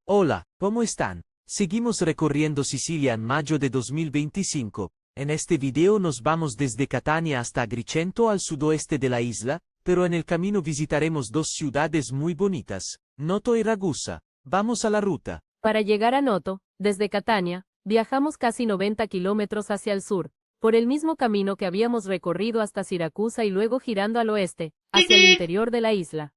Hola, ¿cómo están? Seguimos recorriendo Sicilia en mayo de 2025. En este video nos vamos desde Catania hasta Agrigento al sudoeste de la isla, pero en el camino visitaremos dos ciudades muy bonitas, Noto y Ragusa. Vamos a la ruta. Para llegar a Noto, desde Catania, viajamos casi 90 kilómetros hacia el sur, por el mismo camino que habíamos recorrido hasta Siracusa y luego girando al oeste, hacia el interior de la isla.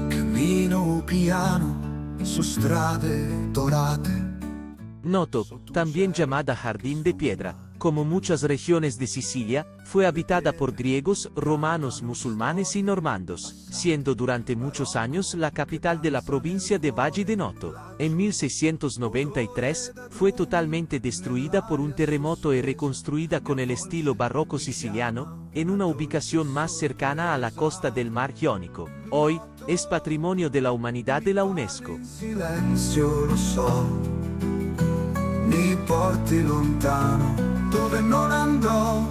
Cammino piano su strade dorate. Noto, también llamada Jardín de Piedra, como muchas regiones de Sicilia, fue habitada por griegos, romanos, musulmanes y normandos, siendo durante muchos años la capital de la provincia de Valle de Noto. En 1693, fue totalmente destruida por un terremoto y reconstruida con el estilo barroco siciliano, en una ubicación más cercana a la costa del Mar Jónico. Hoy, es Patrimonio de la Humanidad de la UNESCO. Silenzio lo so, mi porti lontano, dove non andò,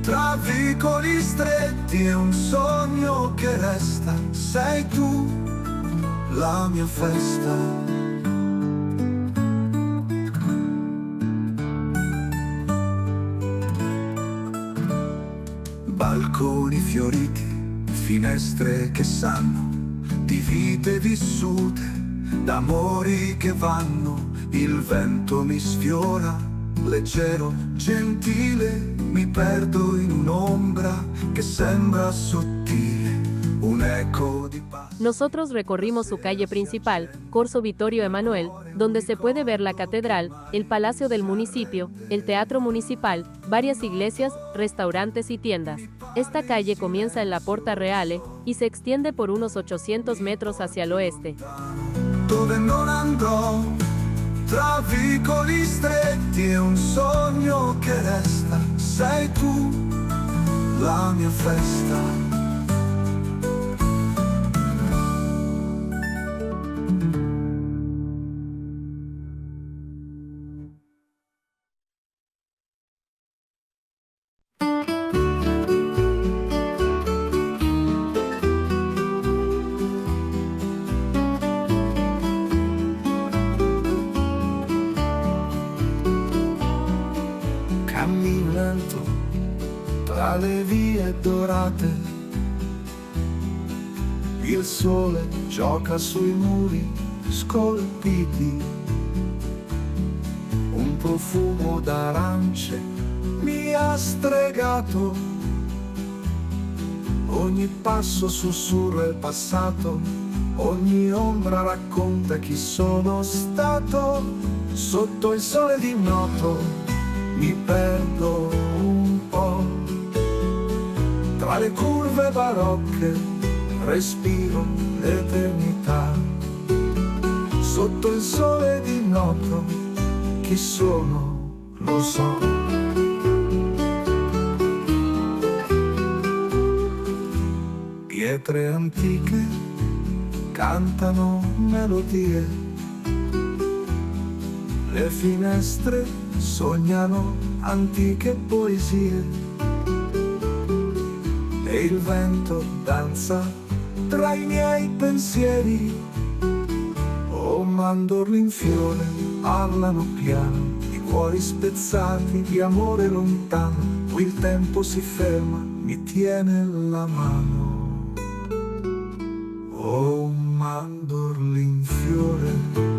tra vicoli stretti e un sogno che resta, sei tu, la mia festa. Balconi fioriti, finestre che sanno di vite vissute, d'amori che vanno, il vento mi sfiora, leggero, gentile, mi perdo in un'ombra che sembra sottile, un eco di paz. Nosotros recorrimos su calle principal, Corso Vittorio Emanuel, donde se puede ver la catedral, el palacio del municipio, el teatro municipal, varias iglesias, restaurantes y tiendas. Esta calle comienza en la Porta Reale y se extiende por unos 800 metros hacia el oeste. Dove non andrò, tra vicoli stretti e un sogno che resta, sei tu, la mia festa. Cammino lento tra le vie dorate, il sole gioca sui muri scolpiti, un profumo d'arance mi ha stregato, ogni passo sussurra il passato, ogni ombra racconta chi sono stato, sotto il sole di Noto mi perdo un po', tra le curve barocche respiro l'eternità, sotto il sole di Noto chi sono lo so. Pietre antiche cantano melodie, le finestre sognano antiche poesie e il vento danza tra i miei pensieri. Oh, mandorli in fiore parlano piano, i cuori spezzati di amore lontano, qui il tempo si ferma, mi tiene la mano. Oh, mandorli in fiore.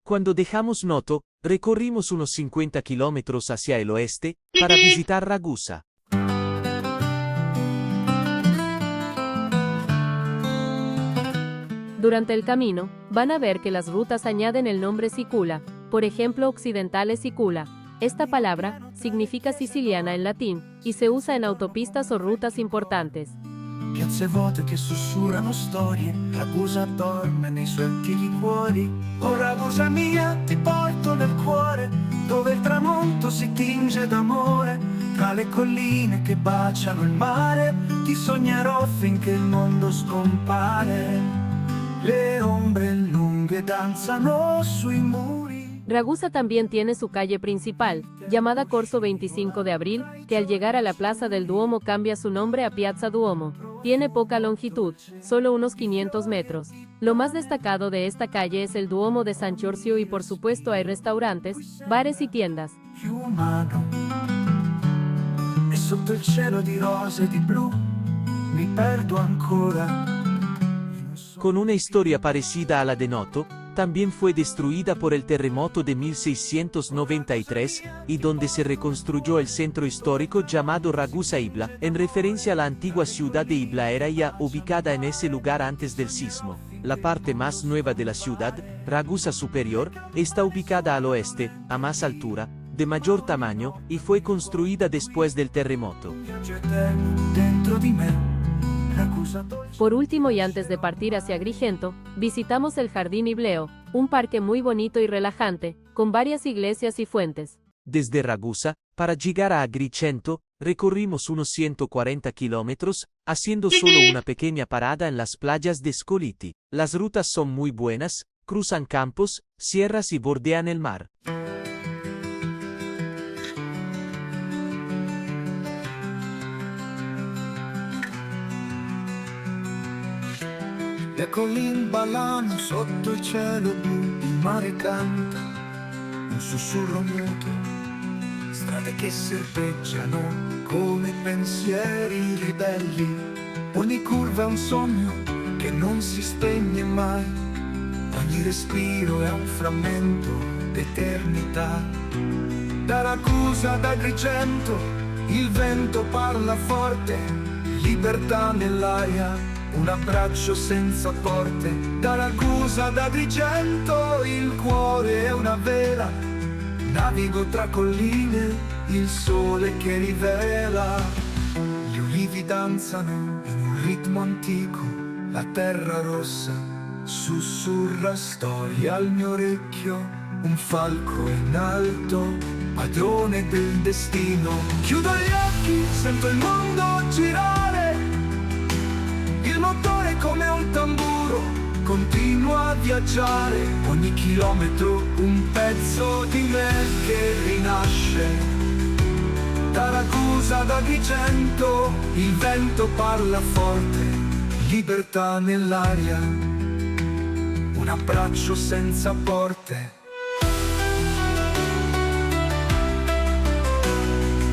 Cuando dejamos Noto, recorrimos unos 50 kilómetros hacia el oeste, para visitar Ragusa. Durante el camino, van a ver que las rutas añaden el nombre Sicula, por ejemplo Occidentale Sicula. Esta palabra significa siciliana en latín y se usa en autopistas o rutas importantes. Piazze vuote che sussurrano storie, Ragusa dorme nei suoi antichi cuori. Oh Ragusa mia, ti porto nel cuore, dove il tramonto si tinge d'amore, tra le colline che baciano il mare, ti sognerò finché il mondo scompare. Le ombre lunghe danzano sui muri. Ragusa también tiene su calle principal, llamada Corso 25 de Abril, que al llegar a la Plaza del Duomo cambia su nombre a Piazza Duomo. Tiene poca longitud, solo unos 500 metros. Lo más destacado de esta calle es el Duomo de San Giorgio y por supuesto hay restaurantes, bares y tiendas. Più umano. E sotto il cielo di rose e di blu mi perdo ancora. Con una historia parecida a la de Noto, también fue destruida por el terremoto de 1693, y donde se reconstruyó el centro histórico llamado Ragusa Ibla, en referencia a la antigua ciudad de Ibla era ya ubicada en ese lugar antes del sismo. La parte más nueva de la ciudad, Ragusa Superior, está ubicada al oeste, a más altura, de mayor tamaño, y fue construida después del terremoto. Dentro di me. Por último y antes de partir hacia Agrigento, visitamos el Jardín Ibleo, un parque muy bonito y relajante, con varias iglesias y fuentes. Desde Ragusa, para llegar a Agrigento, recorrimos unos 140 kilómetros, haciendo solo una pequeña parada en las playas de Scoliti. Las rutas son muy buenas, cruzan campos, sierras y bordean el mar. Le colline ballano sotto il cielo blu, il mare canta, un sussurro muto, strade che serpeggiano come pensieri ribelli, ogni curva è un sogno che non si spegne mai, ogni respiro è un frammento d'eternità. Da Ragusa ad Agrigento il vento parla forte, libertà nell'aria, un abbraccio senza porte. Da Ragusa ad Agrigento il cuore è una vela, navigo tra colline, il sole che rivela. Gli ulivi danzano in un ritmo antico, la terra rossa sussurra storia al mio orecchio, un falco in alto, padrone del destino. Chiudo gli occhi, sento il mondo girare, il motore come un tamburo continua a viaggiare, ogni chilometro un pezzo di me che rinasce. Da Ragusa ad Agrigento il vento parla forte, libertà nell'aria, un abbraccio senza porte.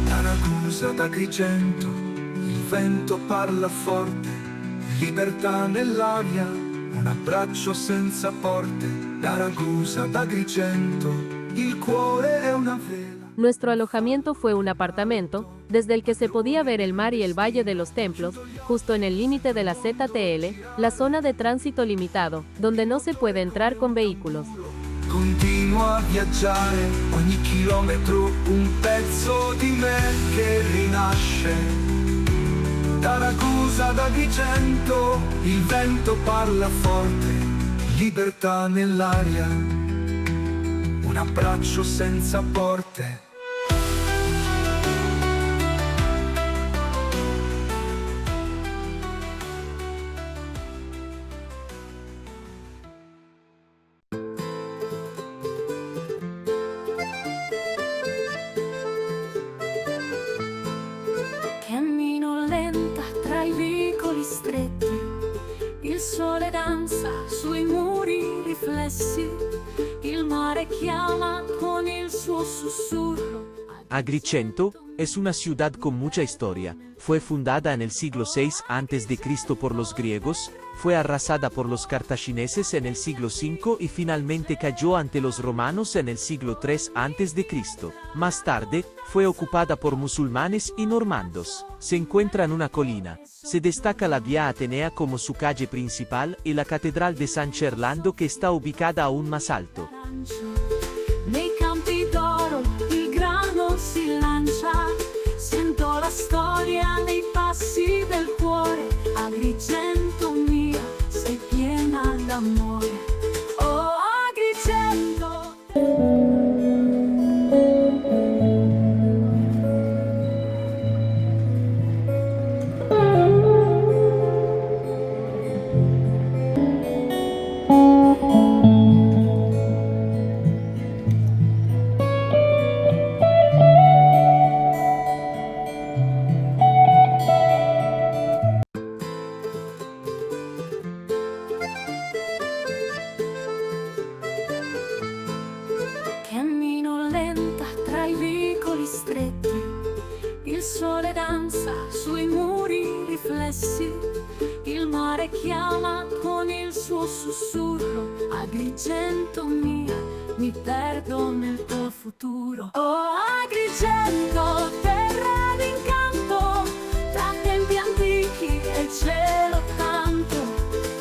Da Ragusa ad Agrigento il vento parla forte, libertà nell'aria, un abbraccio senza porte. Da Ragusa ad Agrigento il cuore è una vela. Nuestro alojamiento fue un apartamento, desde el que se podía ver el mar y el Valle de los Templos, justo en el límite de la ZTL, la zona de tránsito limitado, donde no se puede entrar con vehículos. Continuo a viaggiare, ogni chilometro un pezzo di me che rinasce. Da Ragusa ad Agrigento il vento parla forte, libertà nell'aria, un abbraccio senza porte. Cammino lenta tra i vicoli stretti, il sole danza sui muri riflessi, il mare chiama con il suo sussurro. Agrigento es una ciudad con mucha historia. Fue fundada en el siglo VI a.C. por los griegos, fue arrasada por los cartagineses en el siglo V y finalmente cayó ante los romanos en el siglo III a.C. Más tarde, fue ocupada por musulmanes y normandos. Se encuentra en una colina. Se destaca la Vía Atenea como su calle principal y la Catedral de San Cerlando que está ubicada aún más alto. Nei campi d'oro il grano si lancia, sento la storia nei passi del cuore. Agrigento mia, sei piena d'amore. Oh Agrigento. riflessi, il mare chiama con il suo sussurro. Agrigento mia, mi perdo nel tuo futuro. Oh Agrigento, terra d'incanto, tra tempi antichi e cielo tanto.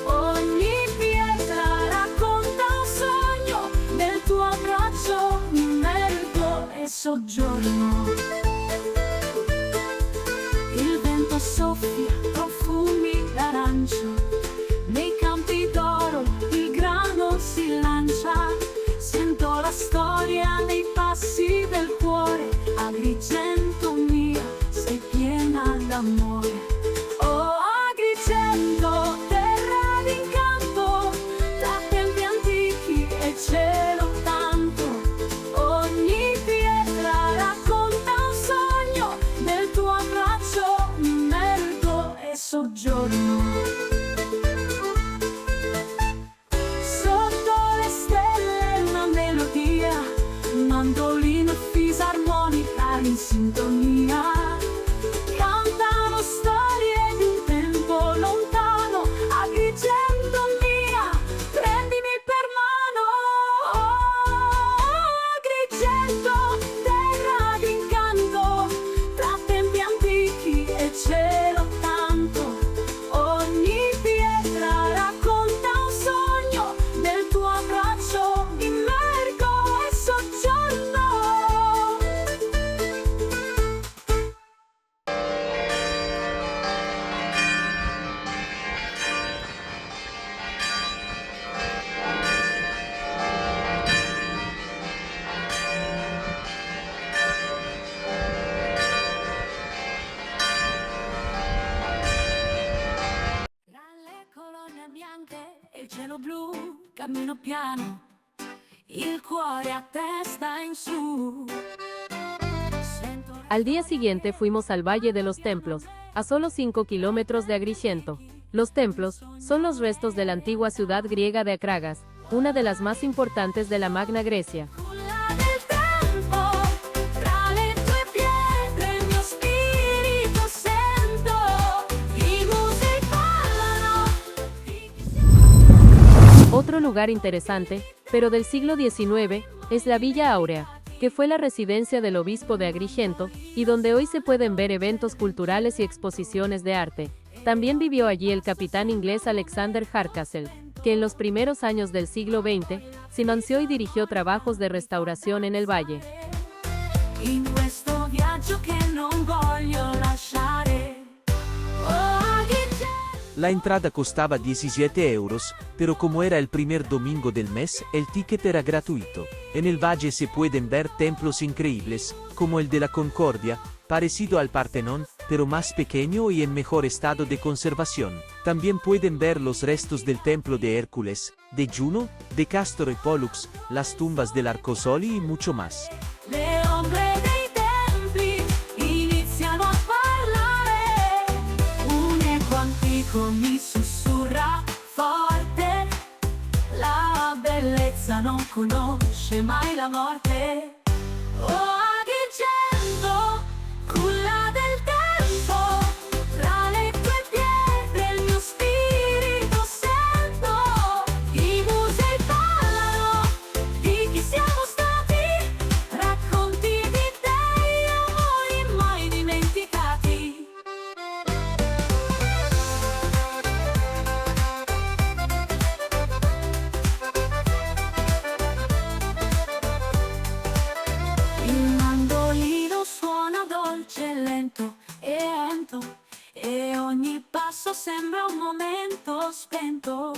Ogni pietra racconta un sogno, nel tuo abbraccio mi immergo e soggiorno. Il vento soffia profumi d'arancio, nei campi d'oro il grano si lancia. Sento la storia nei passi del cuore. Agrigento mia, sei piena d'amore. Oh Agrigento, terra d'incanto, tra tempi antichi e cielo tanto. Ogni pietra racconta un sogno, nel tuo abbraccio mi immergo e soggiorno. Sotto le stelle una melodia, mandolino e fisarmonica in sintonia. Cantano storie di un tempo lontano. Agrigento mia, prendimi per mano. Oh, Agrigento, terra d'incanto, tra tempi antichi e cielo tanto. Ogni pietra racconta un sogno, nel tuo abbraccio mi immergo e soggiorno. Tra le colonne bianche e il cielo blu cammino piano, il cuore a testa in su. Sento Al día siguiente fuimos al Valle de los Templos, a solo 5 kilómetros de Agrigento. Los templos son los restos de la antigua ciudad griega de Akragas, una de las más importantes de la Magna Grecia. culla del tempo, tra le tue pietre il mio spirito sento. I musei parlano di chi Otro lugar interesante, pero del siglo XIX, es la Villa Áurea, que fue la residencia del obispo de Agrigento, y donde hoy se pueden ver eventos culturales y exposiciones de arte. También vivió allí el capitán inglés Alexander Hardcastle, que en los primeros años del siglo XX, financió y dirigió trabajos de restauración en el valle. in questo viaggio che non voglio lasciare. Oh Agrigento. La entrada costaba 17 euros, pero como era el primer domingo del mes, el ticket era gratuito. En el valle se pueden ver templos increíbles, como el de la Concordia, parecido al Partenón, pero más pequeño y en mejor estado de conservación. También pueden ver los restos del templo de Hércules, de Juno, de Castor y Pollux, las tumbas del Arcosoli y mucho más. Le ombre dei templi iniziano a parlare. Un eco antico mi sussurra forte. La bellezza non conosce mai la morte. Oh Agrigento, culla del tempo, tra le tue pietre il mio spirito sento. I musei parlano di chi siamo stati, racconti di dei amori mai dimenticati. Il mandolino suona dolce e lento, e ogni passo sembra un momento spento.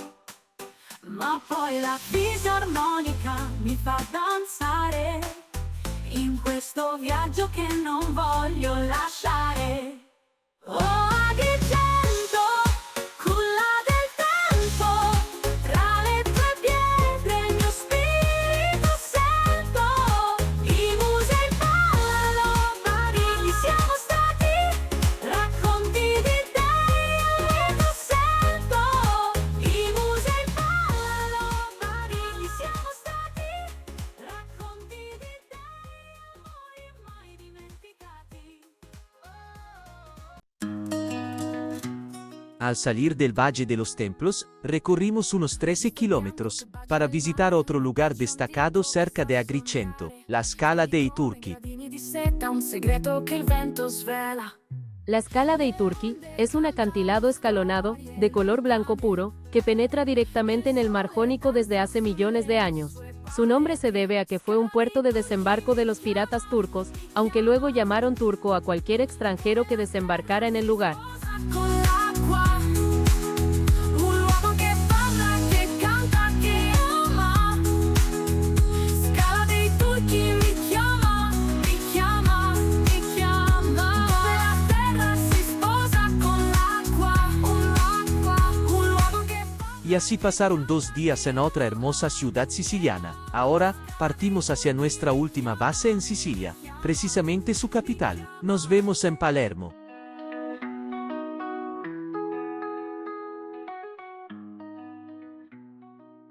Ma poi la fisarmonica mi fa danzare, in questo viaggio che non voglio lasciare. Oh Agrigento, culla del tempo, tra le tue pietre il mio spirito sento. I musei parlano, marigli siamo stati, racconti di dei io sento. I musei parlano, marigli siamo stati, racconti di dei amori mai dimenticati. Oh. Al salir del Valle de los Templos, recorrimos unos 13 kilómetros, para visitar otro lugar destacado cerca de Agrigento, la Scala dei Turchi. Vini di seta, un segreto che il vento svela. La Scala dei Turchi es un acantilado escalonado, de color blanco puro, que penetra directamente en el Mar Jónico desde hace millones de años. Su nombre se debe a que fue un puerto de desembarco de los piratas turcos, aunque luego llamaron turco a cualquier extranjero que desembarcara en el lugar. Con l'acqua, un uomo che parla, che canta, che ama. Scala dei turchi mi chiama, mi chiama, mi chiama. Dove la terra si sposa con l'acqua, un uomo che Y así pasaron 2 días en otra hermosa ciudad siciliana. Ahora, partimos hacia nuestra última base en Sicilia, precisamente su capital. Nos vemos en Palermo.